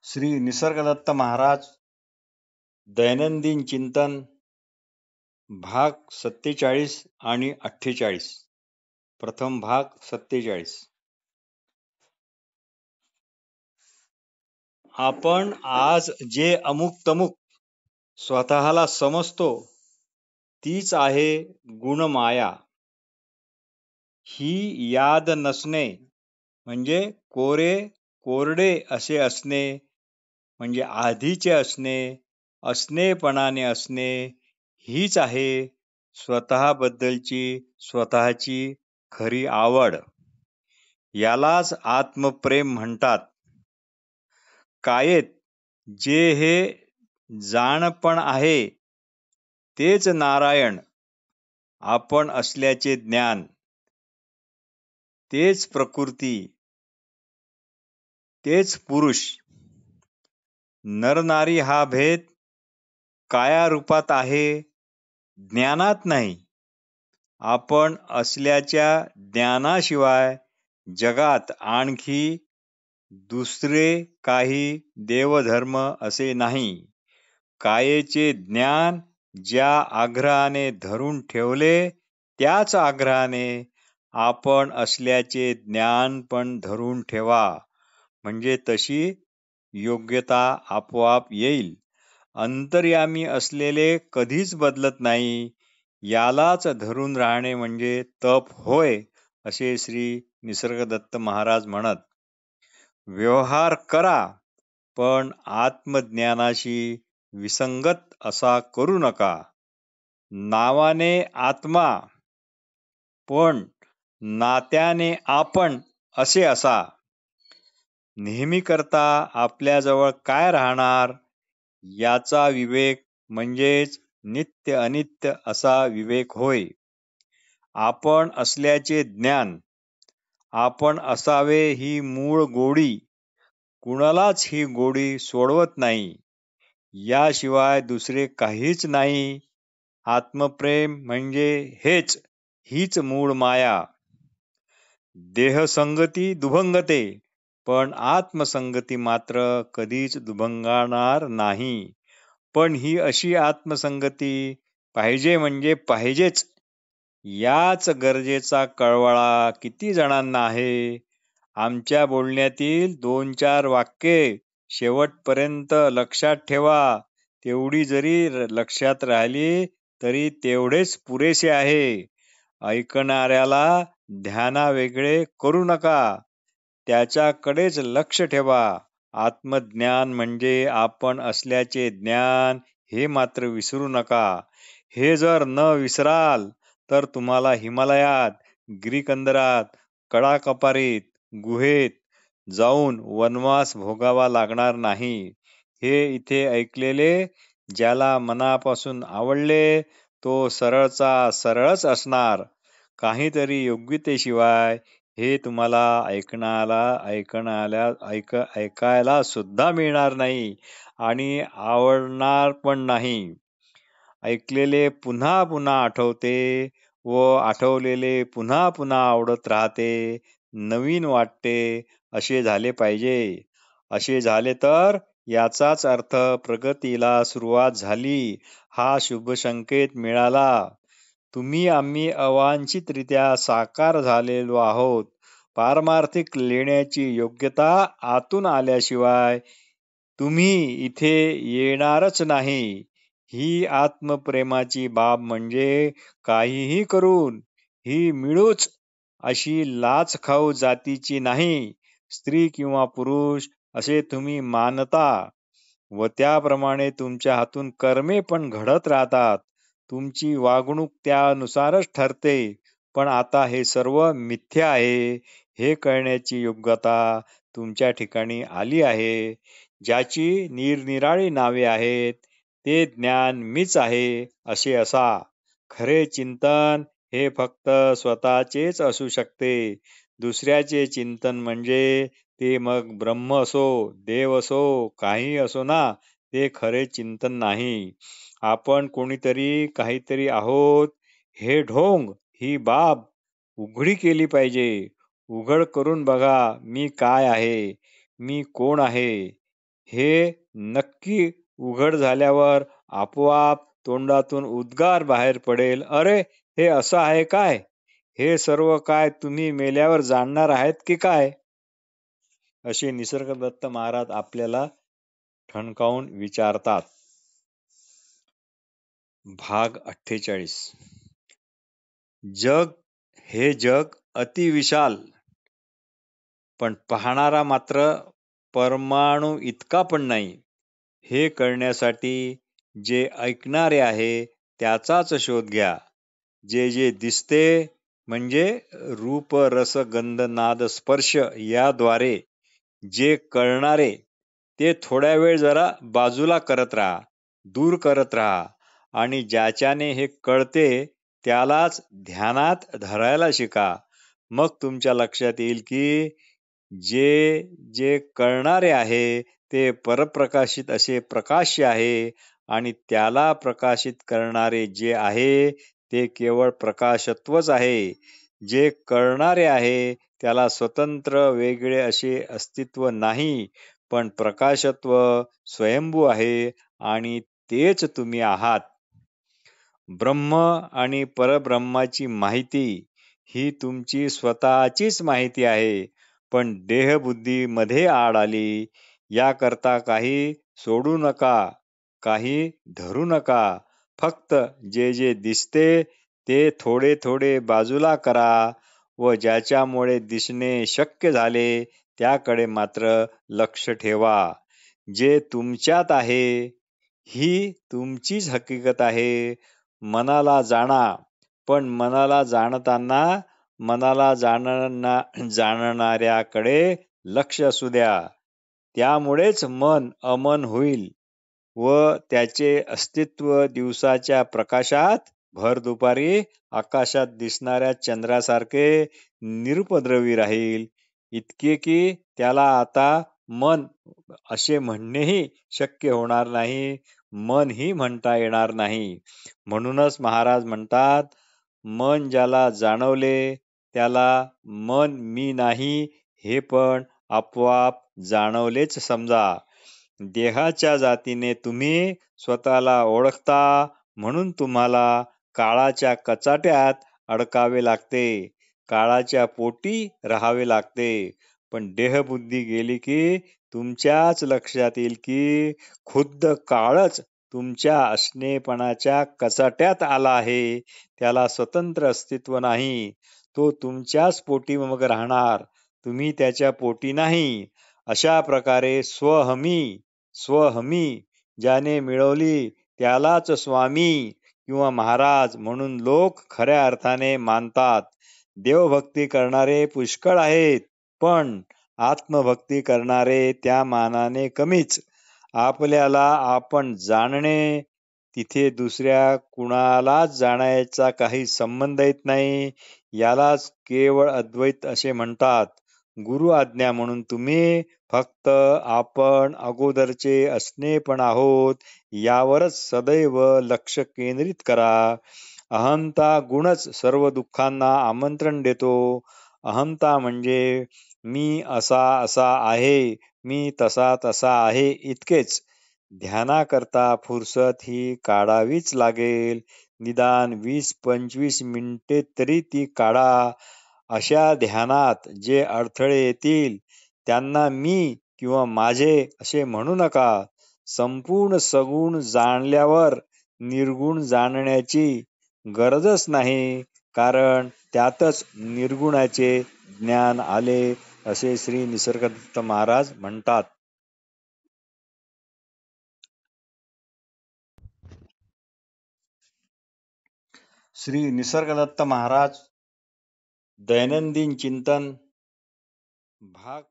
श्री निसर्गदत्त महाराज दैनंदिन चिंतन भाग 47 आणि 48. प्रथम भाग 47. आपण आज जे अमुक तमुक स्वतःला समजतो तीच आहे गुणमाया. ही याद नसणे म्हणजे कोरडे असे असणे, म्हणजे आधीचे असणे, असणेपणाने असणे, हीच आहे स्वतःबद्दलची स्वतःची खरी आवड. यालाच आत्मप्रेम म्हणतात. कायेत जे हे जाणपण आहे तेच नारायण. आपण असल्याचे ज्ञान, तेच प्रकृती, तेच पुरुष. नरनारी हा भेद काया रूपात आहे, ज्ञानात नाही. आपण असल्याच्या ज्ञानाशिवाय जगात आणखी दुसरे काही देवधर्म असे नाही. कायेचे ज्ञान ज्या आग्रहाने धरून ठेवले त्याच आग्रहाने आपण असल्याचे ज्ञान पण धरून ठेवा, म्हणजे तशी योग्यता आपोआप येईल. अंतर्यामी असलेले कधीच बदलत नाही. यालाच धरून राहणे म्हणजे तप होय, असे श्री निसर्गदत्त महाराज म्हणत. व्यवहार करा, पण आत्मज्ञानाशी विसंगत असा करू नका. नावाने आत्मा, पण नात्याने आपण असे असा. नेहमी करता आपल्याजवळ काय राहणार याचा विवेक म्हणजेच नित्य अनित्य असा विवेक होय. आपण असल्याचे ज्ञान, आपण असावे ही मूळ गोडी कुणालाच ही गोडी सोडवत नाही. याशिवाय दुसरे काहीच नाही. आत्मप्रेम म्हणजे हीच मूळ माया. देहसंगती दुभंगते, पण आत्मसंगती मात्र कधीच दुभंगणार नाही. पण ही अशी आत्मसंगती पाहिजे म्हणजे पाहिजेच, याच गरजेचा कळवळा किती जणांना आहे. आमच्या बोलण्यातील 2-4 वाक्ये शेवटपर्यंत लक्षात ठेवा. तेवढी जरी लक्षात राहिली तरी तेवढेच पुरेसे आहे. ऐकणाऱ्याला ध्यानावेगळे करू नका, त्याच्याकडेच लक्ष ठेवा. आत्मज्ञान म्हणजे आपण असल्याचे ज्ञान, हे मात्र विसरू नका. हे जर न विसराल तर तुम्हाला हिमालयात, गिरीकंदरात, कडाकपारीत, गुहेत जाऊन वनवास भोगावा लागणार नाही. हे इथे ऐकलेले ज्याला मनापासून आवडले तो सरळचा सरळच असणार. काहीतरी योग्यतेशिवाय हे तुम्हाला ऐकायला सुद्धा मिळणार नाही आणि आवडणार पण नाही. ऐकलेले पुन्हा पुन्हा आठवते व आठवलेले पुन्हा पुन्हा आवडत राहते, नवीन वाटते, असे झाले पाहिजे. असे झाले तर याचाच अर्थ प्रगतीला सुरुवात झाली, हा शुभ संकेत मिळाला. तुम्ही आम्ही अवांछितरित्या साकार झालेलो आहोत. पारमार्थिक लेण्याची योग्यता आतून आल्याशिवाय तुम्ही इथे येणारच नाही. ही आत्मप्रेमाची बाब म्हणजे काहीही करून ही मिळूच अशी लाचखाऊ जातीची नाही. स्त्री किंवा पुरुष असे तुम्ही मानता व त्याप्रमाणे तुमच्या हातून कर्मे पण घडत राहतात. तुमची वागणूक त्यानुसारच ठरते. पण आता हे सर्व मिथ्या आहे हे कळण्याची योग्यता तुमच्या ठिकाणी आली आहे. ज्याची निरनिराळी नावे आहेत ते ज्ञान मीच आहे असे असा. खरे चिंतन हे फक्त स्वतःचेच असू शकते. दुसऱ्याचे चिंतन म्हणजे ते मग ब्रह्म असो, देव असो, काही असो ना, ते खरे चिंतन नाही. आपण कोणीतरी काहीतरी आहोत हे ढोंग, ही बाब उघडी केली पाहिजे. उघड करून बघा, मी काय आहे, मी कोण आहे हे नक्की उघड झाल्यावर आपोआप तोंडातून उद्गार बाहेर पडेल, अरे हे असं आहे काय? हे सर्व काय तुम्ही मेल्यावर जाणणार आहेत की काय? असे निसर्गदत्त महाराज आपल्याला ठणकावून विचारतात. भाग 48. जग हे जग अतिविशाल, पण पाहणारा मात्र परमाणू इतका पण नाही. हे कळण्यासाठी जे ऐकणारे आहे त्याचाच शोध घ्या. जे जे दिसते म्हणजे रूप रस गंध नाद स्पर्श याद्वारे जे कळणारे ते थोड्या वेळ जरा बाजूला करत राहा, दूर करत राहा आणि ज्याच्याने हे कळते त्यालाच ध्यानात धरायला शिका. मग तुमच्या लक्षात येईल की जे जे कळणारे आहे ते परप्रकाशित असे प्रकाश्य आहे आणि त्याला प्रकाशित करणारे जे आहे ते केवळ प्रकाशत्वच आहे. जे कळणारे आहे त्याला स्वतंत्र वेगळे असे अस्तित्व नाही, पण प्रकाशत्व स्वयंभू आहे आणि तेच तुम्ही आहात. ब्रह्म आणि परब्रह्माची माहिती ही तुमची स्वतःचीच माहिती आहे, पण देहबुद्धीमध्ये आड आली. याकरता काही सोडू नका, काही धरू नका. फक्त जे जे दिसते ते थोडे थोडे बाजूला करा व ज्याच्यामुळे दिसणे शक्य झाले त्याकडे मात्र लक्ष ठेवा. जे तुमच्यात आहे ही तुमचीच हकीकत आहे. मनाला जाणा, पण मनाला जाणताना मनाला जाणणाऱ्याकडे लक्ष असू द्या. त्यामुळेच मन अमन होईल व त्याचे अस्तित्व दिवसाच्या प्रकाशात भर दुपारी आकाशात दिसणाऱ्या चंद्रासारखे निरुपद्रवी राहील. इतके की त्याला आता मन असे म्हणणेही शक्य होणार नाही, मन ही म्हणता येणार नाही. म्हणूनच महाराज म्हणतात, मन ज्याला जाणवले त्याला मन मी नाही हे पण आपोआप जाणवलेच समजा. देहाच्या जातीने तुम्ही स्वतःला ओळखता म्हणून तुम्हाला काळाच्या कचाट्यात अडकावे लागते, काळाच्या पोटी राहावे लागते. पण देहबुद्धी गेली की तुमच्याच लक्षात येईल की खुद्द काळच तुमच्या असणेपणाच्या कचाट्यात आला आहे. त्याला स्वतंत्र अस्तित्व नाही. तो तुमच्याच पोटी मग राहणार, तुम्ही त्याच्या पोटी नाही. अशा प्रकारे स्वहमी ज्याने मिळवली त्यालाच स्वामी किंवा महाराज म्हणून लोक खऱ्या अर्थाने मानतात. देवभक्ती करणारे पुष्कळ आहेत, पण आत्मभक्ती करणारे त्या मानाने कमीच. आपल्याला आपण जाणणे तिथे दुसऱ्या कुणालाच जाणायचा काही संबंध येत नाही. यालाच केवळ अद्वैत असे म्हणतात. गुरु आज्ञा म्हणून तुम्ही फक्त आपण अगोदरचे असणे पण आहोत यावरच सदैव लक्ष केंद्रित करा. अहंता गुणच सर्व दुःखांना आमंत्रण देतो. अहंता म्हणजे मी असा असा आहे, मी तसा तसा आहे इतकेच. ध्यानाकरता फुरसत ही काढावीच लागेल. निदान 20-25 मिनिटे तरी ती काढा. अशा ध्यानात जे अडथळे येतील त्यांना मी किंवा माझे असे म्हणू नका. संपूर्ण सगुण जाणल्यावर निर्गुण जाणण्याची गरजच नाही, कारण त्यातच निर्गुणाचे ज्ञान आले, असे श्री निसर्गदत्त महाराज म्हणतात. श्री निसर्गदत्त महाराज दैनंदिन चिंतन भाग